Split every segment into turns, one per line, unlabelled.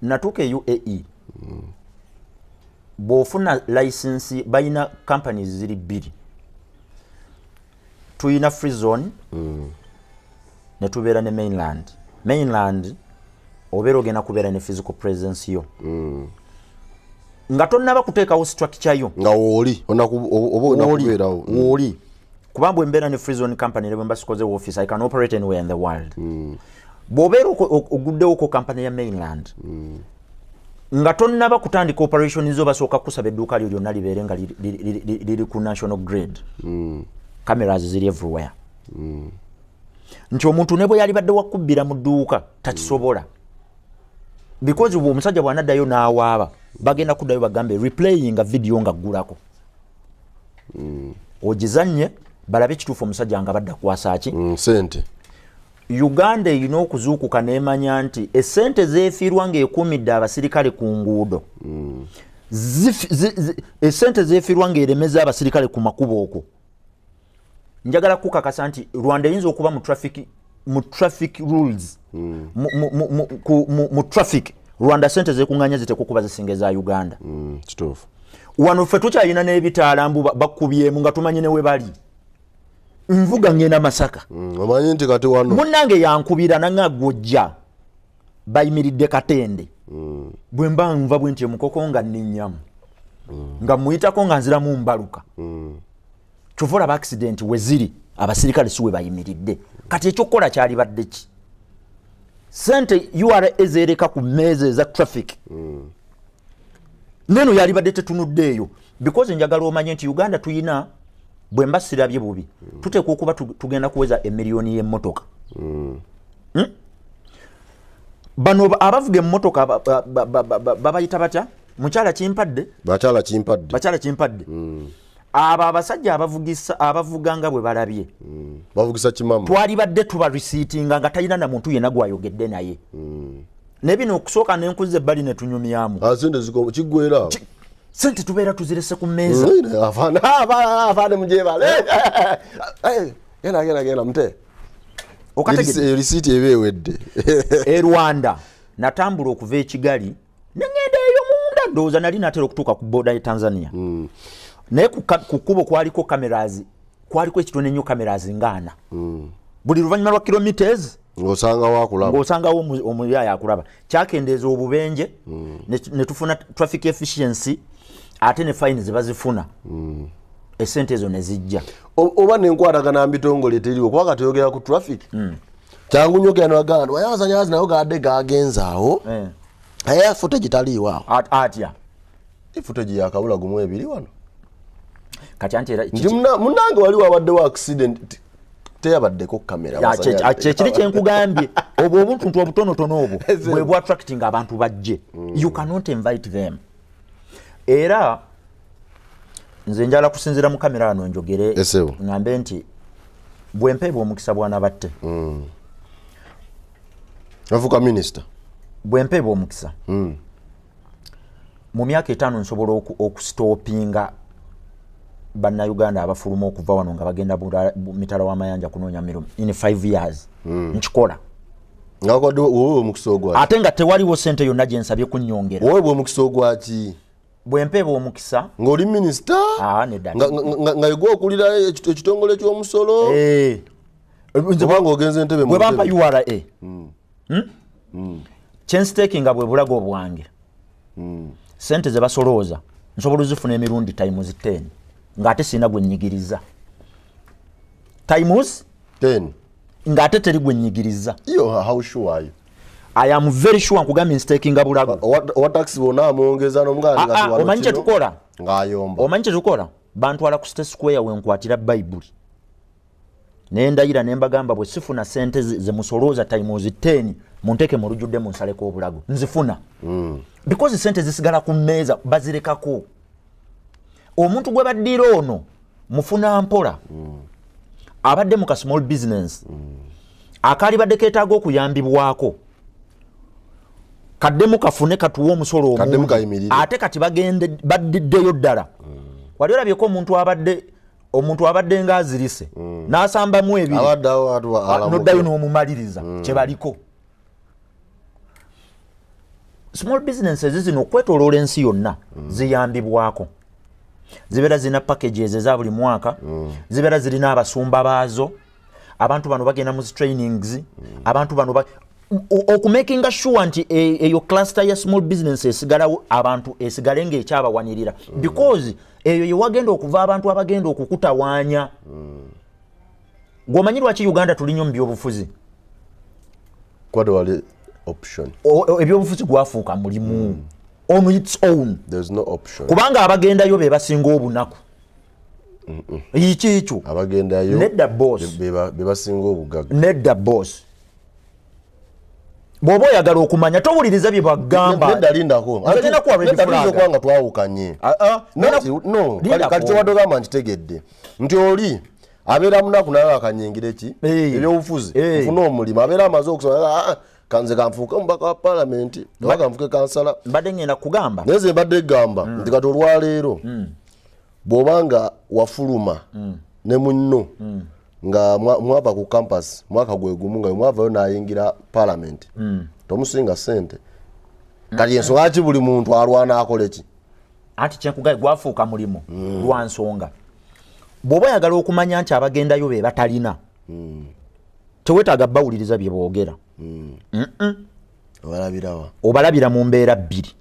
natuke UAE bofuna license bayina companies ziri biri tuyina free zone ne tubera ne mainland obero gena kubera ne physical presence yo nga tonna bakuteekawo structure yo
nga woli obona kubeerawo
woli kubambo embera ne free zone company lebo mbasikoze office I can operate anywhere in the world bobero oguddewo ko company ya mainland nga tonna bakutandika operation zo basoka kusaba edduuka lyo lyonna libeere nga liri ku national grade cameras ziri everywhere nti omuntu ne bwe yali badde wakubbira mu dduuka takisobola because omusajja bwanaddayo n'awaaba bagenda kuddayo bagambe replaying a video nga ggulako ogizanye balabe kituufu omusajja nga badda kwasa ki
sente
Uganda erina okuzuukuka n'emanya nti essente zeefiirwa ng'ekumidde abasirikale ku nguudo essente zeefiirwa ng'eremeza abasirikale ku makubo okwo njagala kukakasa nti Rwanda eyinza okuba mu traffic rules mu traffic Rwanda sente zeekuŋŋaanya zitekukuba zisinga eza Uganda
kituufu
wano ffe tukyalina n'ebitaala mbu bakubyemu nga tumanyi ne we bali nvuga ngenda Masaka
omanyi nti kati wano
munnange yankubira nanga gojja bayimiridde Katende bwe mba nva bwe nti mukoko nga nninyamu nga muyitako nga nziramu mbaluka kyovula ba accident we ziri abasirikale siwe bayimiridde kati ekyokukola kyali badde ki sente URA ezereka ku meeze za traffic neno yali badde tetunuddeeyo because njagala omanye nti Uganda tuyina bwe mbasirabye bubi tuteeka okuba tugenda kuweza emiliyoni y'emmotoka bano abavuga emmotoka babayita batya mukyala kimpadde bakyala kimpadde aba abasajja abavuganga bwe balabye
bavugisa kimamu
twali badde tuba receiptinga nga talina na muntu yenna gwayogedde naye ne bino okusooka n'enkuze ebbali ne tunyumyamu
sente zikomo kiggwera
sente tubeera tuzirese ku mmeeza
afaane mujebale genda mute risiiti eba ewedde
Rwanda natambula okuva e Kigali nengenda eyo munda ndowooza nali natera okutuuka ku booda ye Tanzania naye ku kkubo kwaliko cameras kwaliko ekitone nnyo cameras ng'ana buli luvannyuma lwa kilometers ng'osangawo omuyaya akulaba kyakendeeza obubenje ne tufuna traffic efficiency ate ne fine zibazifuna esente ezo ne zijja
oba nenkwatagana mbitongole teriwo kuba katuyogera ku traffic kyangu nyogera n'abaganda wayazanyazi nayo gadde gagenzaawo aye footage taliiwaawo
atya
footage yakabula gumu ebiri wano
kati anti era
munange wali wabaddewo accident teyabaddeko kamera
kiri kyenkugambye obwo obuntuntu obutonotono obwo bwe bwa attracting abantu bajje you cannot invite them era nze njala kusinzira mu kamera ano njogere ngambe nti bwempeebwa omukisa bwana batte
avuka minister
bwempeebwa omukisa mu myaka 5 nsobola okustopinga Bannayuganda abafuluma okuva wano nga bagenda mitala w'amayanja kunoonya mirumu in 5 years nkikola
ngakodde wowe omukisa ogwaki
ate nga tewaliwo sente yonna gye nsabye kunnyongera
wowe omukisa ogwaki
bwempeebwa omukisa
ng'oli minisita nga yegwa okulira ekitongole ky'omusolo kubanga ogenza entebe
bwe bampa URA kyensteekinga bwe bulago obwange sente ze basolooza nsobola zifuna emirundi times 10 ng'ate sina gwe nnyigiriza times
10
ng'ate teri gwe nnyigiriza
how sure are you?
I am very sure nkugambye nsteekinga bulago
what tax bona amwongeza n'omuganda
omanyi kye tukola
ng'ayomba
omanyi kye tukola bantwala ku State Square wenkwatira Bible nendayira nembagamba bwe sifuna sente ze musolooza times 10 munteke mu lujjudde munsaleko obulago nzifuna because sente zisigala ku mmeeza bazirekako omuntu gwe baddira ono mufuna mpola abadde mu ka small business akali badde keetaaga okuyambibwako kaddemu kafune katuwa omusolo omungi ate kati badiddeyo ddala wali olabyeko omuntu abadde ng'azirise n'asambamu ebiri n'oddayo n'omumaliriza kye baliko small businesses zino okwetoloola ensi yonna ziyambibwako zibeera zina packages eza buli mwaka zibeera zirina abasumba baazo abantu bano bagenda mu trainings abantu bano okumakinga sure nti eyo cluster ya small business esigalawo abantu esigale ng'ekyabawanirira because eyo yewagenda okuva abantu abagenda okukutawaanya gwomanyi lwaki Uganda tulinyo mu byobufuzi
option
ebyobufuzi gwafuuka mulimu on its own.
There's no option.
Kubanga abagendayo be basinga obunaku. Ikicho.
Abagendayo
nedda boss.
Be basinga obugaga.
Nedda boss. Bobo yagala okumanya towuliriza bye bagamba.
Nedda lindako.
Agenda kuwa red flag.
Nedda kwanga twawukanye. No. Kali kyobadde gamba nkitegedde. Nti oli abeera munaku naye akanyingire ki? Ebyobufuzi. Funa omulimu abeera amaze okusoma kanze kanfuuka mubaka wa parliament oba kanfuuke kansala
mbadde ngenda kugamba
neze mbadde gamba nti kati olwaleero bw'obanga wafuluma ne munno nga mwava ku campus mwaka gwe gumu nga mwavayo n'ayingira parliament tomusinga ssente kati ensonga ki buli muntu alwana akole ki
anti kyenkugaye gwafuuka mulimu lwa nsonga bw'oba oyagala okumanya nti abagendayo be batalina tewetaaga bawuliriza bye boogera obalabira mu mbeera bbiri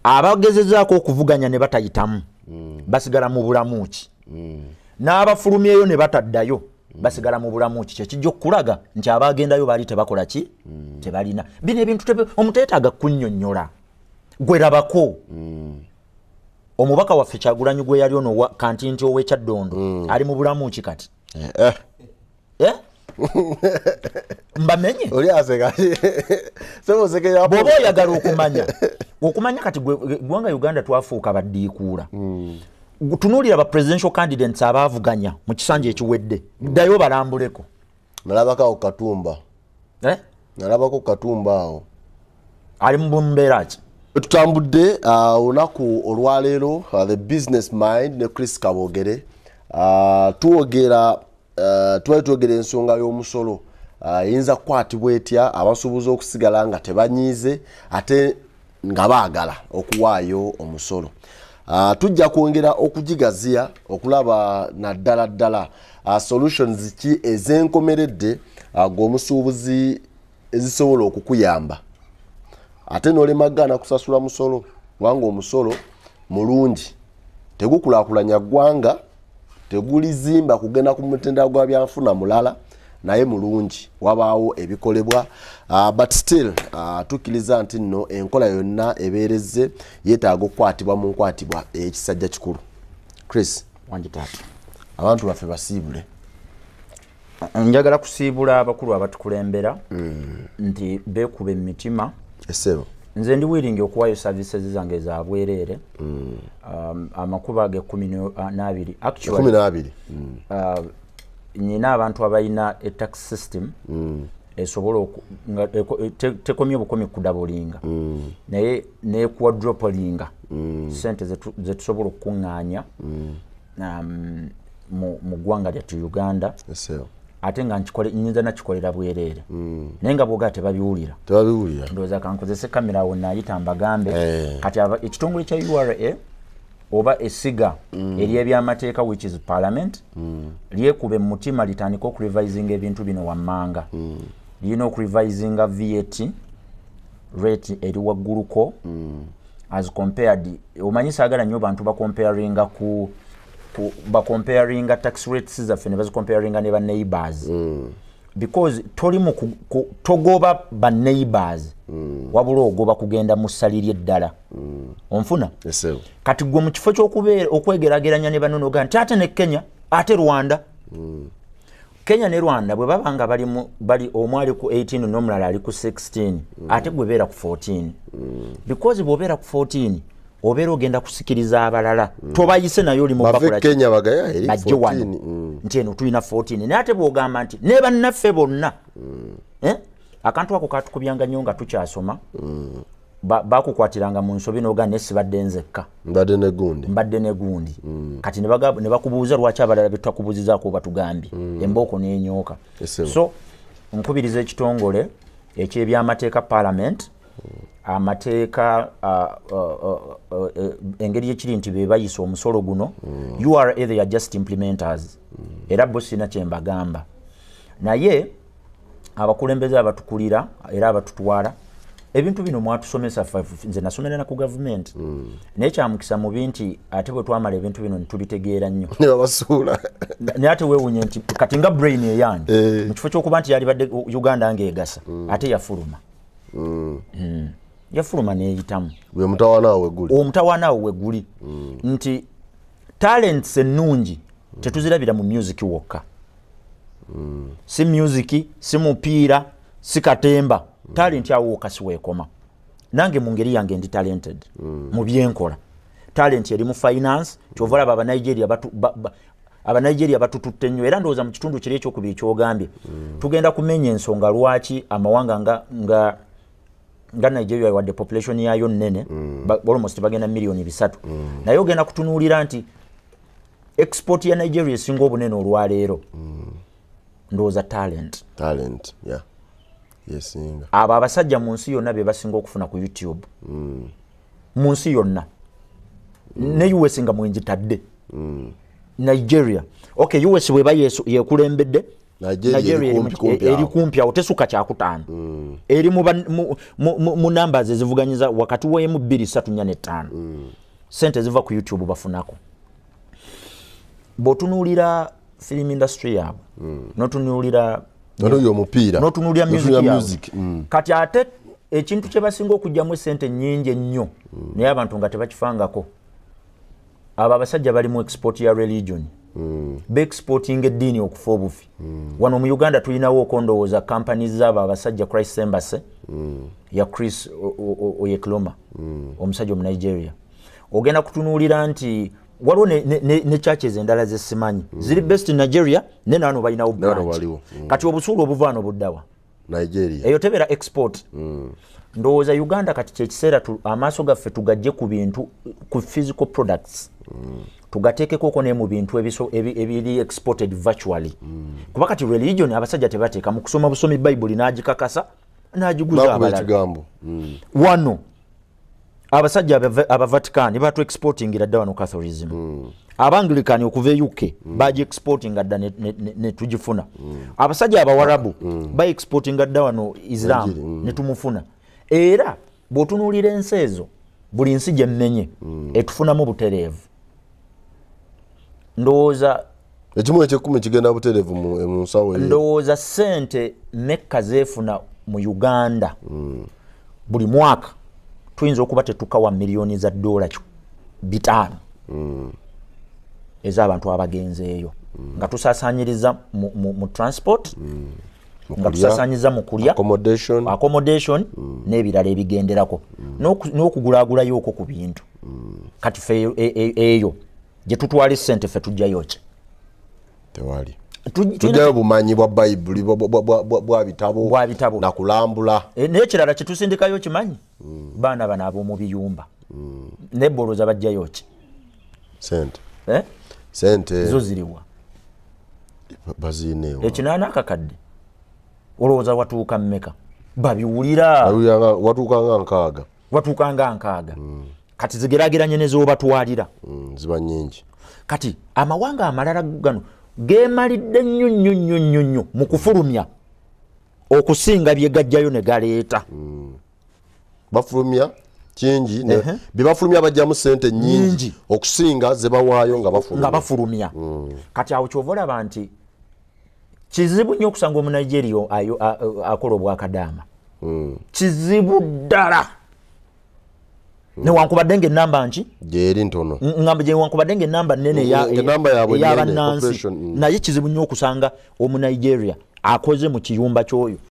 abagezezaako okuvuganya ne batayitamu basigala mu bulamu ki n'abafulumyeyo ne bataddayo basigala mu bulamu ki kyekijja okulaga nti abagendayo baali tebakola ki tebalina bino ebintu omuntu yeetaaga kunnyonnyola gwerabako omubaka waffe Kyagulanyi gwe yali ono kantinti ow'Ekyaddondo ali mu bulamu ki kati mbamenye
oli aseka sebo sekera
bobo yagala okumanya kati gwanga Uganda twafuuka baddiikuula tunuulira ba presidential candidates abaavuganya mu kisanja ekiwedde ddayo balambuleko
nalabako Katumba nalabako Katumba awo
ali mu mbeera ki
tutambudde olunaku olwaleero the business mind ne Chris Kabogere tuwogera twetwogera ensonga y'omusolo yinza kukwatibwa etya abasuubuzi okusigala nga tebanyiize ate nga baagala okuwaayo omusolo tujja kwongera okugigaziya okulaba naddala solutions ki ez'enkomeredde ng'omusuubuzi ezisobola okukuyamba ate n'olemagana kusasula musolo kubanga omusolo mulungi tegukulaakulanya ggwanga tegulizimba kugenda ku mutendera gwa byanfuna mulala naye mulungi wabaawo ebikolebwa but still tukkiriza nti nno enkola yonna ebeerezze yeetaaga okukwatibwa mu nkwatibwa ekisajja kikulu. Chris
wanjitaata
abantu baffe basiibule
njagala kusiibula abakulu abatukulembera nti beekuba emitima
esebo
nze ndi willing okuwaayo services zange za bwereere amakuba ge 12 actually nyina abantu abalina tax system esobola tekomye obukomi kudabulinga naye ne quadruplinga sente zetusobola okuŋŋaanya mu ggwanga lyattu Uganda ate nga nyinza nakikolera bwereere naye nga bwogaa tebabiwulira ndowooza kankozese kamera awo naayita mbagambe kati ekitongole kya URA oba esiga ery'ebyamateeka which is parliament lyekuba mutima litandika okurevisinga ebintu bino wammanga lirina okurevisinga VAT rate eri wagguluko as compared omanyi saagala nnyo bantu bacomparinga bacomparinga tax rates zaffe ne bazicomparinga ne ba neighbors because toli mu togoba ba neighbors wabula ogoba kugenda mu ssali ly'eddala onfuna kati gwe mu kifo ky'okubeera okwegerageranya ne banonoga nti ate ne Kenya ate Rwanda Kenya ne Rwanda bwe babanga bali omwali ku 18 n'omulala ali ku 16 ate gwe beera ku 14 because bw'obeera ku 14 obeera ogenda kusikiriza abalala tobayise nayo oli mu bakola
Kenya bagaya eri
14 nti eno tulina 14 naye ate bw'ogamba nti ne bannaffe bonna akantu ako katukubyanga nnyo nga tukyasoma bakukwatiranga mu nsobi n'ogamba nesibadde nzekka mbadde ne gundi kati ne bakubuuza lwaki abalala betwakubuuzizaako batugambye embooko n'enyooka so nkubiriza ekitongole eky'ebyamateeka parliament amateeka engeri yekiri nti be bayisa omusolo guno you are either just implementers era bo sina kyembagamba naye abakulembeze abatukulira era abatutwala ebintu bino mwatusomesa nze nasomera na ku government naye kyamukisa mu binti ate bwe twamala ebintu bino ntubitegeera nnyo
ne babasuula
naye ate weewunye nti kati nga brain eyange mu kifo ky'okuba nti yali badde Uganda ng'egasa ate yafuluma yafuluma neeyitamu
bwe mutawaanaawo wegguli
omutawaanaawo wegguli nti talents ennungi tetuzirabira mu music wokka si music si mupiira si katemba talent awo kasi weekoma nange mu ngeri yange ndi talented mu byenkola talent eri mu finance kyovala Abanigeria batututte nnyo era ndowooza mu kitundu kiri ekyokubiri kyogambye tugenda kumenya ensonga lwaki amawanga nga Nigeria wadde population yayo nnene almost bagenda milioni 3 naye ogenda kutunuulira nti export ya Nigeria esinga obunene olwaleero ndowooza talent
yeah. Yes,
abo abasajja mu nsi yonna be basinga okufuna ku YouTube mu nsi yonna ne US nga mwenjitadde Nigeria okay US weba yekulembedde Nigeria eri kumpi awo tesuka kyakutaano eri mu numbers ezivuganyiza wakati wa M235 sente ziva ku YouTube bafunako botunuulira film industry yabo notunuulira notunuulira music kati ate ekintu kye basinga okujjamu sente nnyingi ennyo naye abantu nga tebakifangako abo abasajja bali mu export ya religion exporting eddiini okufa obufi wano mu Uganda tulinawo okondowooza companies z'abo abasajja Christ Embassy ya Chris Oyekloma omusajja mu Nigeria ogenda kutunuulira nti waliwo ne churches endala zesimanyi ziri best in Nigeria ne nano balinawo branch kati obusuulu obuvaano buddawa
Nigeria
eyo tebera export ndowooza Uganda kati kyekiseera amaaso gaffe tugajje ku bintu ku physical products tugateekeko ne mu bintu ebiri exported virtually kuba kati religion abasajja tebateeka mu kusoma busomi Bible n'agikakasa n'agiguza abalala wano abasajja aba Vatican batu exporting ira dda Catholicism Abanglican okuva UK baji exporting adda ne tujifuna abasajja abawarabu ba exporting adda wano Islam ne tumufuna era botunuulira ensezo buli nsi gye mmenye etufuna mu butereevu ndowooza
ekimu ekyekumi kigenda butereevu mu nsawo
ndowooza sente mekka zeefuna mu Uganda buli mwaka tuyinza okuba tetukawa milioni za $5 ez'abantu abagenzeeyo nga tusaasaanyiriza mu transport nga tusaasaanyiza mu kulya accommodation n'ebirala ebigenderako n'okugulaagulayo okwo ku bintu kati fe eyo gye tutwala ssente ffe tujjayo ki
tewali tujjayo bumanyi bwa Bayibuli bwa bitabo na kulambula
n'ekirala kye tusindikayo kimanyi baana bano ab'omu biyumba n'ebboloza bajjayo ki
sente
zo ziriwa
bazineewa
ekinaana akakadde olowooza watuuka mmeka babiwulira watuuka nga nkaaga kati zigeraageranye ne z'obatwalira
ziba nnyingi
kati amawanga amalala gano geemalidde nnyo mu kufulumya okusinga bye gajjayo ne galeeta
bafulumya kingi bye bafulumya bajjamu sente nnyingi okusinga ze bawaayo nga
bafulumya kati awo kyova olaba nti kizibu nnyo okusanga omunigeria akola obwakadaama kizibu ddala newankubadde ng'ennamba nki
gyeri ntono
newankubadde ng'ennamba nnene ey'abannansi naye kizibu nnyo okusanga omunigeria akoze mu kiyumba ky'oyo